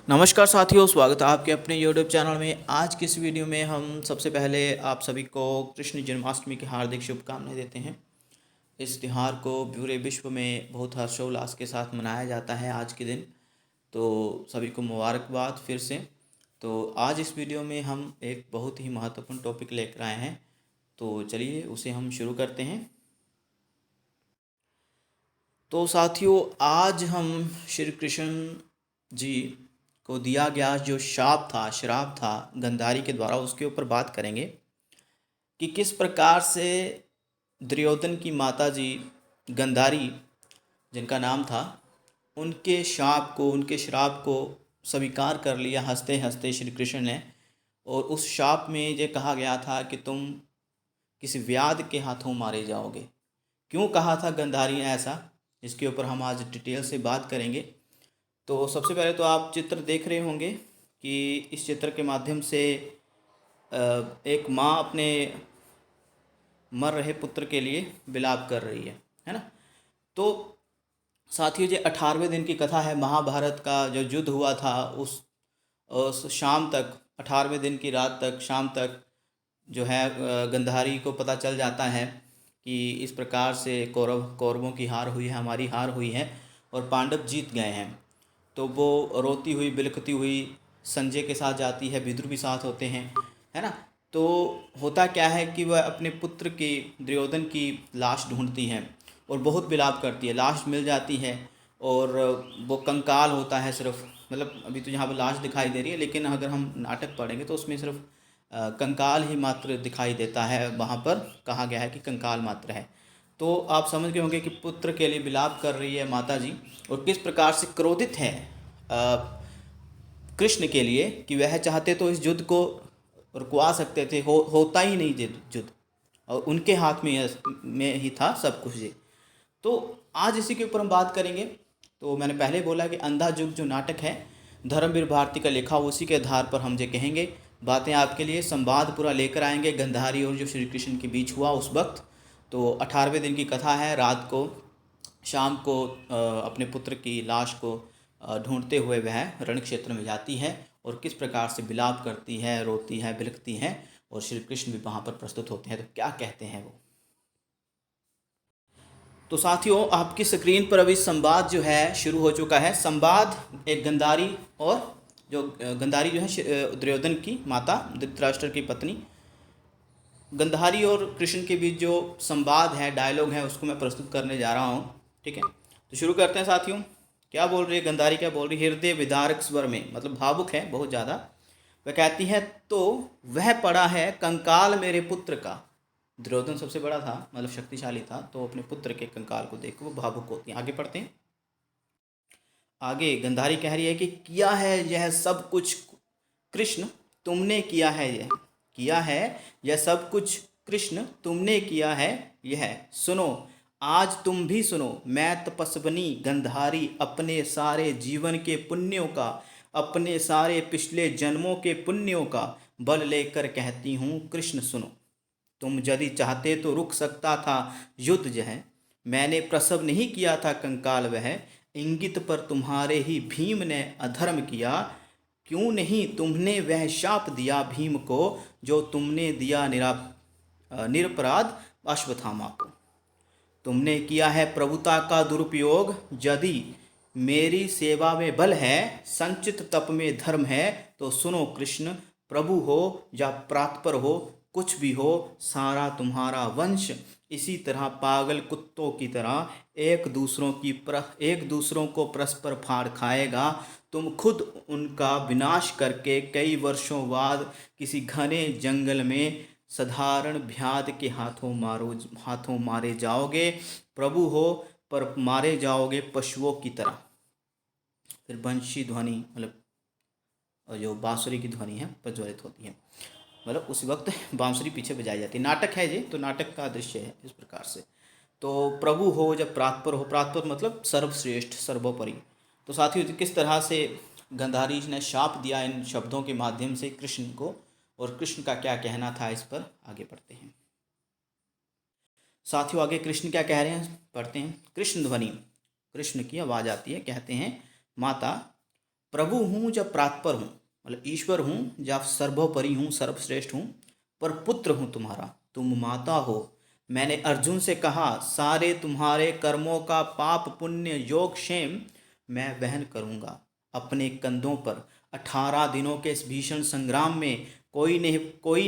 नमस्कार साथियों, स्वागत है आपके अपने YouTube चैनल में। आज की इस वीडियो में हम सबसे पहले आप सभी को कृष्ण जन्माष्टमी की हार्दिक शुभकामनाएं देते हैं। इस त्यौहार को पूरे विश्व में बहुत हर्षोल्लास के साथ मनाया जाता है आज के दिन। तो सभी को मुबारकबाद फिर से। तो आज इस वीडियो में हम एक बहुत ही महत्वपूर्ण टॉपिक लेकर आए हैं, तो चलिए उसे हम शुरू करते हैं। तो साथियों, आज हम श्री कृष्ण जी को दिया गया जो श्राप था गंधारी के द्वारा, उसके ऊपर बात करेंगे कि किस प्रकार से दुर्योधन की माता जी गंधारी, जिनका नाम था, उनके श्राप को स्वीकार कर लिया हंसते हंसते श्री कृष्ण ने। और उस श्राप में ये कहा गया था कि तुम किसी व्याध के हाथों मारे जाओगे। क्यों कहा था गंधारी ने ऐसा, इसके ऊपर हम आज डिटेल से बात करेंगे। तो सबसे पहले तो आप चित्र देख रहे होंगे कि इस चित्र के माध्यम से एक माँ अपने मर रहे पुत्र के लिए विलाप कर रही है ना। तो साथियों, ये 18वें दिन की कथा है। महाभारत का जो युद्ध हुआ था उस शाम तक, 18वें दिन की रात तक, शाम तक जो है गंधारी को पता चल जाता है कि इस प्रकार से कौरवों की हार हुई है, हमारी हार हुई है और पांडव जीत गए हैं। तो वो रोती हुई बिलखती हुई संजय के साथ जाती है, विदुर भी साथ होते हैं, है ना। तो होता क्या है कि वह अपने पुत्र की, दुर्योधन की लाश ढूंढती है और बहुत विलाप करती है। लाश मिल जाती है और वो कंकाल होता है सिर्फ, मतलब अभी तो यहाँ पर लाश दिखाई दे रही है, लेकिन अगर हम नाटक पढ़ेंगे तो उसमें सिर्फ कंकाल ही मात्र दिखाई देता है। वहाँ पर कहा गया है कि कंकाल मात्र है। तो आप समझ गए होंगे कि पुत्र के लिए विलाप कर रही है माता जी और किस प्रकार से क्रोधित है कृष्ण के लिए कि वह चाहते तो इस युद्ध को रुकवा सकते थे, होता ही नहीं युद्ध, और उनके हाथ में ही था सब कुछ ये। तो आज इसी के ऊपर हम बात करेंगे। तो मैंने पहले बोला कि अंधायुग जो नाटक है धर्मवीर भारती का लिखा, उसी के आधार पर हम ये कहेंगे बातें आपके लिए। संवाद पूरा लेकर आएंगे गंधारी और जो श्री कृष्ण के बीच हुआ उस वक्त। तो 18वें दिन की कथा है। रात को, शाम को अपने पुत्र की लाश को ढूंढते हुए वह रण क्षेत्र में जाती है और किस प्रकार से विलाप करती है, रोती है, बिलखती है, और श्री कृष्ण भी वहाँ पर प्रस्तुत होते हैं। तो क्या कहते हैं वो। तो साथियों, आपकी स्क्रीन पर अभी संवाद जो है शुरू हो चुका है। संवाद एक गंधारी और जो गंधारी जो है दुर्योधन की माता, धृतराष्ट्र की पत्नी, गंधारी और कृष्ण के बीच जो संवाद है, डायलॉग है, उसको मैं प्रस्तुत करने जा रहा हूँ। ठीक है, तो शुरू करते हैं साथियों। क्या बोल रही है गंधारी, क्या बोल रही है हृदय विदारक स्वर में, मतलब भावुक है बहुत ज़्यादा। वह कहती है, तो वह पड़ा है कंकाल मेरे पुत्र का। दुर्योधन सबसे बड़ा था, मतलब शक्तिशाली था, तो अपने पुत्र के कंकाल को देख वो भावुक होती है। आगे पढ़ते हैं। आगे गंधारी कह रही है कि किया है यह सब कुछ कृष्ण, तुमने किया है, यह किया है यह सब कुछ कृष्ण, तुमने किया है यह। सुनो, आज तुम भी सुनो। मैं तपस्विनी गंधारी अपने सारे जीवन के पुण्यों का, अपने सारे पिछले जन्मों के पुण्यों का बल लेकर कहती हूँ, कृष्ण सुनो। तुम यदि चाहते तो रुक सकता था युद्ध यह, मैंने प्रसव नहीं किया था कंकाल वह। इंगित पर तुम्हारे ही भीम ने अधर्म किया, क्यों नहीं तुमने वह शाप दिया भीम को, जो तुमने दिया निरपराध अश्वत्थामा को। तुमने किया है प्रभुता का दुरुपयोग, यदि मेरी सेवा में बल है, संचित तप में धर्म है, तो सुनो कृष्ण। प्रभु हो या प्रातपर हो, कुछ भी हो, सारा तुम्हारा वंश इसी तरह पागल कुत्तों की तरह एक दूसरों को परस्पर फाड़ खाएगा। तुम खुद उनका विनाश करके कई वर्षों बाद किसी घने जंगल में साधारण भ्याद के हाथों मारे जाओगे। प्रभु हो पर मारे जाओगे पशुओं की तरह। फिर बंशी ध्वनि, मतलब जो बांसुरी की ध्वनि है, प्रज्वलित होती है। मतलब उस वक्त बांसुरी पीछे बजाई जाती है। नाटक है ये, तो नाटक का दृश्य है इस प्रकार से। तो प्रभु हो जब प्रातपर हो, प्रातपर मतलब सर्वश्रेष्ठ, सर्वोपरि। तो साथियों, किस तरह से गंधारी ने शाप दिया इन शब्दों के माध्यम से कृष्ण को, और कृष्ण का क्या कहना था इस पर, आगे पढ़ते हैं साथियों। आगे कृष्ण क्या कह रहे हैं, पढ़ते हैं। कृष्ण ध्वनि, कृष्ण की आवाज़ आती है, कहते हैं, माता प्रभु हूँ जब प्रातपर हूँ, मतलब ईश्वर हूँ जब सर्वोपरि हूँ, सर्वश्रेष्ठ हूँ, पर पुत्र हूँ तुम्हारा, तुम माता हो। मैंने अर्जुन से कहा, सारे तुम्हारे कर्मों का पाप पुण्य योग क्षेम मैं वहन करूँगा अपने कंधों पर। 18 दिनों के इस भीषण संग्राम में कोई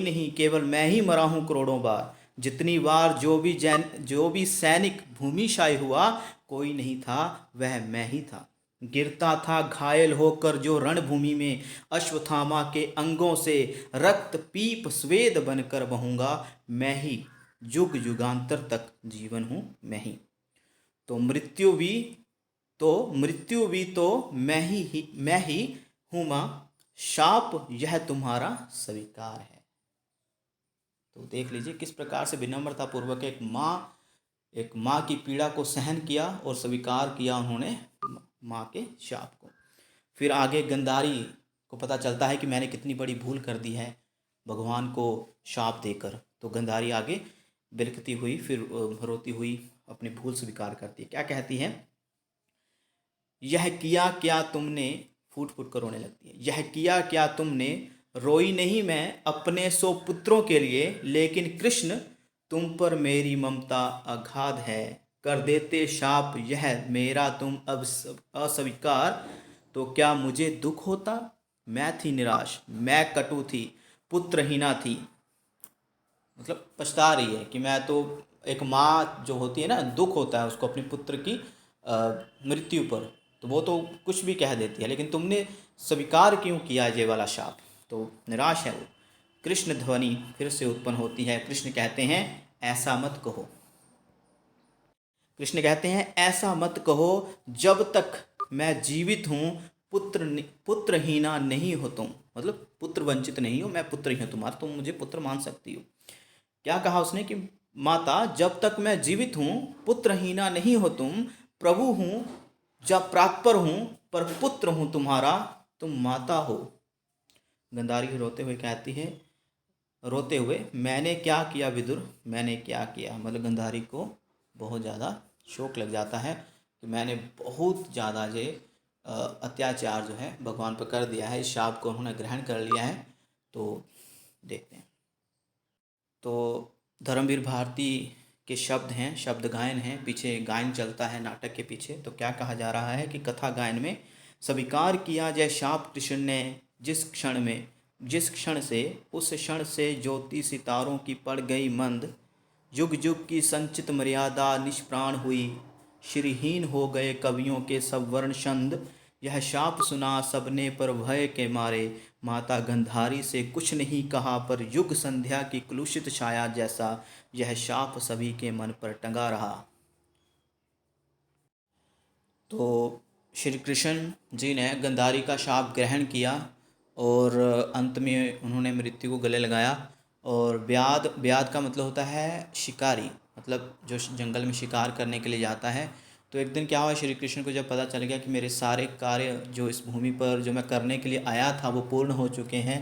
नहीं, केवल मैं ही मरा हूँ करोड़ों बार। जितनी बार जो भी सैनिक भूमिशाई हुआ, कोई नहीं था, वह मैं ही था। गिरता था घायल होकर जो रणभूमि में, अश्वत्थामा के अंगों से रक्त पीप स्वेद बनकर बहूंगा मैं ही। युग युगांतर तक जीवन हूँ मैं ही। तो मृत्यु भी तो मैं ही हूँ माँ, शाप यह तुम्हारा स्वीकार है। तो देख लीजिए किस प्रकार से विनम्रता पूर्वक एक माँ की पीड़ा को सहन किया और स्वीकार किया उन्होंने माँ के शाप को। फिर आगे गंधारी को पता चलता है कि मैंने कितनी बड़ी भूल कर दी है भगवान को शाप देकर। तो गंधारी आगे बिलखती हुई, फिर रोती हुई अपनी भूल स्वीकार करती है। क्या कहती है? यह किया क्या तुमने, फूट फूट कर रोने लगती है। यह किया क्या तुमने, रोई नहीं मैं अपने 100 पुत्रों के लिए, लेकिन कृष्ण तुम पर मेरी ममता अगाध है। कर देते शाप यह मेरा तुम अब अस्वीकार, तो क्या मुझे दुख होता। मैं थी निराश, मैं कटु थी, पुत्रहीना थी। मतलब पछता रही है कि मैं तो, एक माँ जो होती है ना, दुख होता है उसको अपने पुत्र की मृत्यु पर, तो वो तो कुछ भी कह देती है, लेकिन तुमने स्वीकार क्यों किया ये वाला शाप। तो निराश है वो। कृष्ण ध्वनि फिर से उत्पन्न होती है। कृष्ण कहते हैं ऐसा मत कहो। कृष्ण कहते हैं ऐसा मत कहो, जब तक मैं जीवित हूँ पुत्रहीना नहीं हो तुम। मतलब पुत्र वंचित नहीं हो, मैं पुत्र ही हूँ तुम्हारा, तुम मुझे पुत्र मान सकती हो। क्या कहा उसने कि माता जब तक मैं जीवित हूँ पुत्रहीना नहीं हो तुम, प्रभु हूँ जब प्रातपर हूँ, पर पुत्र हूँ तुम्हारा, तुम माता हो। गंधारी रोते हुए कहती है, रोते हुए, मैंने क्या किया विदुर, मैंने क्या किया। मतलब गंधारी को बहुत ज़्यादा शोक लग जाता है कि मैंने बहुत ज़्यादा ये अत्याचार जो है भगवान पर कर दिया है, इस शाप को उन्होंने ग्रहण कर लिया है। तो देखते हैं। तो धर्मवीर भारती के शब्द हैं, शब्द गायन हैं, पीछे गायन चलता है नाटक के पीछे। तो क्या कहा जा रहा है कि कथा गायन में स्वीकार किया जय शाप कृष्ण ने, जिस क्षण से, उस क्षण से ज्योति सितारों की पड़ गई मंद, युग युग की संचित मर्यादा निष्प्राण हुई, श्रीहीन हो गए कवियों के सब वर्ण छंद। यह शाप सुना सबने पर भय के मारे, माता गंधारी से कुछ नहीं कहा, पर युग संध्या की कलुषित छाया जैसा यह शाप सभी के मन पर टंगा रहा। तो श्री कृष्ण जी ने गंधारी का शाप ग्रहण किया और अंत में उन्होंने मृत्यु को गले लगाया। और ब्याद का मतलब होता है शिकारी, मतलब जो जंगल में शिकार करने के लिए जाता है। तो एक दिन क्या हुआ, श्री कृष्ण को जब पता चल गया कि मेरे सारे कार्य जो इस भूमि पर जो मैं करने के लिए आया था वो पूर्ण हो चुके हैं,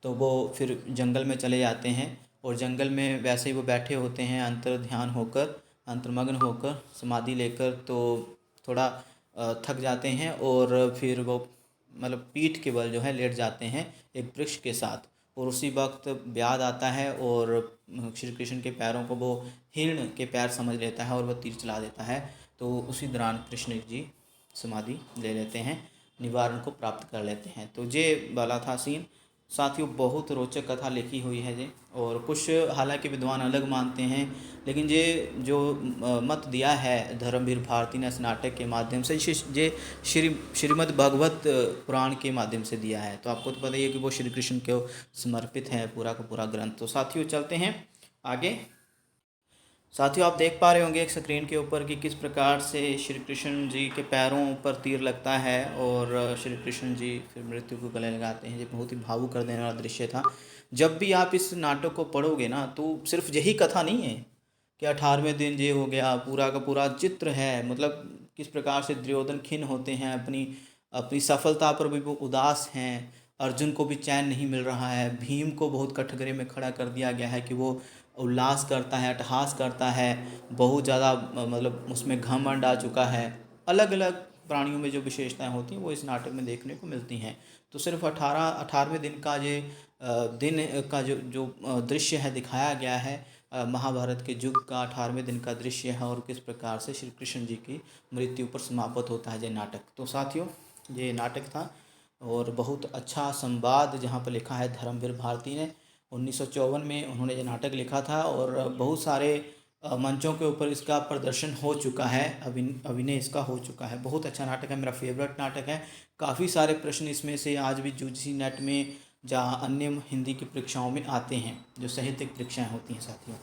तो वो फिर जंगल में चले जाते हैं। और जंगल में वैसे ही वो बैठे होते हैं अंतर्मग्न होकर समाधि लेकर। तो थोड़ा थक जाते हैं और फिर वो मतलब पीठ के बल जो है लेट जाते हैं एक वृक्ष के साथ। और उसी वक्त ब्याद आता है और श्री कृष्ण के पैरों को वो हिरण के पैर समझ लेता है और वह तीर चला देता है। तो उसी दौरान कृष्ण जी समाधि ले लेते हैं, निवारण को प्राप्त कर लेते हैं। तो ये वाला था सीन। साथियों बहुत रोचक कथा लिखी हुई है ये, और कुछ हालांकि विद्वान अलग मानते हैं, लेकिन ये जो मत दिया है धर्मवीर भारती ने इस नाटक के माध्यम से, ये श्रीमद् भागवत पुराण के माध्यम से दिया है। तो आपको तो पता ही है कि वो श्री कृष्ण को समर्पित है पूरा का पूरा ग्रंथ। तो साथियों चलते हैं आगे। साथियों आप देख पा रहे होंगे एक स्क्रीन के ऊपर कि किस प्रकार से श्री कृष्ण जी के पैरों पर तीर लगता है और श्री कृष्ण जी फिर मृत्यु को गले लगाते हैं। ये बहुत ही भावुक कर देने वाला दृश्य था। जब भी आप इस नाटक को पढ़ोगे ना, तो सिर्फ यही कथा नहीं है कि 18वें दिन ये हो गया, पूरा का पूरा चित्र है। मतलब किस प्रकार से दुर्योधन खिन्न होते हैं, अपनी अपनी सफलता पर भी वो उदास हैं, अर्जुन को भी चैन नहीं मिल रहा है, भीम को बहुत कठघरे में खड़ा कर दिया गया है कि वो उल्लास करता है, अट्टहास करता है, बहुत ज़्यादा मतलब उसमें घमंड आ चुका है। अलग अलग प्राणियों में जो विशेषताएं होती हैं वो इस नाटक में देखने को मिलती हैं। तो सिर्फ 18वें दिन का ये दिन का जो दृश्य है दिखाया गया है, महाभारत के युग का 18वें दिन का दृश्य है और किस प्रकार से श्री कृष्ण जी की मृत्यु पर समाप्त होता है ये नाटक। तो साथियों, ये नाटक था और बहुत अच्छा संवाद जहाँ पर लिखा है धर्मवीर भारती ने 1954 में उन्होंने ये नाटक लिखा था और बहुत सारे मंचों के ऊपर इसका प्रदर्शन हो चुका है, अभिनय इसका हो चुका है। बहुत अच्छा नाटक है, मेरा फेवरेट नाटक है। काफ़ी सारे प्रश्न इसमें से आज भी यूजीसी नेट में जहाँ अन्य हिंदी की परीक्षाओं में आते हैं, जो साहित्यिक परीक्षाएं होती हैं साथियों।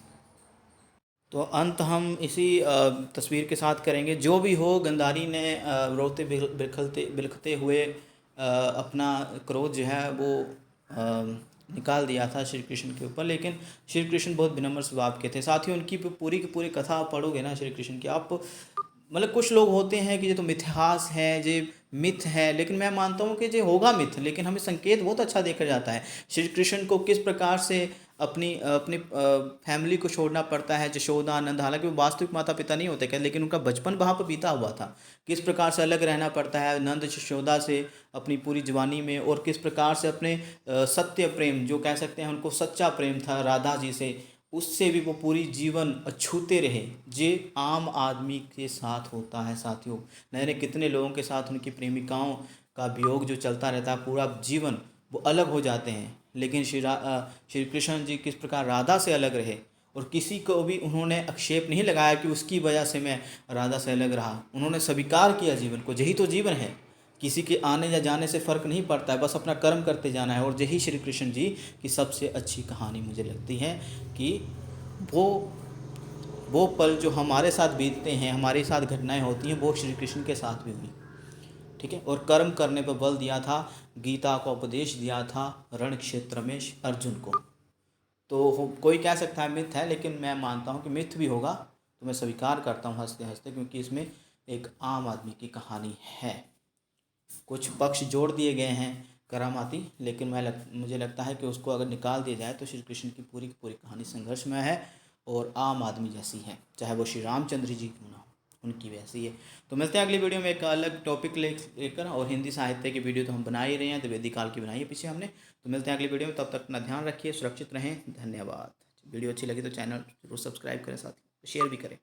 तो अंत हम इसी तस्वीर के साथ करेंगे। जो भी हो, गंधारी ने रोते बिलखते हुए अपना क्रोध जो है वो निकाल दिया था श्री कृष्ण के ऊपर, लेकिन श्री कृष्ण बहुत विनम्र स्वभाव के थे साथियों। उनकी पूरी की पूरी कथा आप पढ़ोगे ना श्री कृष्ण की, आप मतलब कुछ लोग होते हैं कि ये तो मिथ्यास है, ये मिथ है, लेकिन मैं मानता हूँ कि ये होगा मिथ, लेकिन हमें संकेत बहुत अच्छा देखा जाता है श्री कृष्ण को किस प्रकार से अपनी अपनी फैमिली को छोड़ना पड़ता है, यशोदा नंद, हालांकि वो वास्तविक माता पिता नहीं होते क्या, लेकिन उनका बचपन वहाँ पर बीता हुआ था। किस प्रकार से अलग रहना पड़ता है नंद यशोदा से अपनी पूरी जवानी में, और किस प्रकार से अपने सत्य प्रेम जो कह सकते हैं उनको सच्चा प्रेम था राधा जी से, उससे भी वो पूरी जीवन अछूते रहे। जे आम आदमी के साथ होता है साथियों, नए नए कितने लोगों के साथ उनकी प्रेमिकाओं का वियोग जो चलता रहता है पूरा जीवन, वो अलग हो जाते हैं। लेकिन श्री कृष्ण जी किस प्रकार राधा से अलग रहे और किसी को भी उन्होंने आक्षेप नहीं लगाया कि उसकी वजह से मैं राधा से अलग रहा। उन्होंने स्वीकार किया जीवन को, यही तो जीवन है, किसी के आने या जाने से फ़र्क नहीं पड़ता है, बस अपना कर्म करते जाना है। और यही श्री कृष्ण जी की सबसे अच्छी कहानी मुझे लगती है कि वो वो पल जो हमारे साथ बीतते हैं, हमारे साथ घटनाएं होती हैं, वो श्री कृष्ण के साथ भी हुई। ठीक है, और कर्म करने पर बल दिया था, गीता का उपदेश दिया था रण क्षेत्र में अर्जुन को। तो कोई कह सकता है मिथ है, लेकिन मैं मानता हूँ कि मिथ भी होगा तो मैं स्वीकार करता हूँ हंसते हंसते, क्योंकि इसमें एक आम आदमी की कहानी है। कुछ पक्ष जोड़ दिए गए हैं करामाती, लेकिन मुझे लगता है कि उसको अगर निकाल दिया जाए तो श्री कृष्ण की पूरी कहानी संघर्षमय है और आम आदमी जैसी है, चाहे वो श्री रामचंद्र जी क्यों ना हो, उनकी वैसी है। तो मिलते हैं अगली वीडियो में एक अलग टॉपिक लेकर, और हिंदी साहित्य की वीडियो तो हम बना ही रहे हैं, द्विवेदी काल की बनाई है पीछे हमने। तो मिलते हैं अगली वीडियो में, तब तक अपना ध्यान रखिए, सुरक्षित रहें, धन्यवाद। वीडियो अच्छी लगी तो चैनल जरूर सब्सक्राइब करें, साथ ही शेयर भी करें।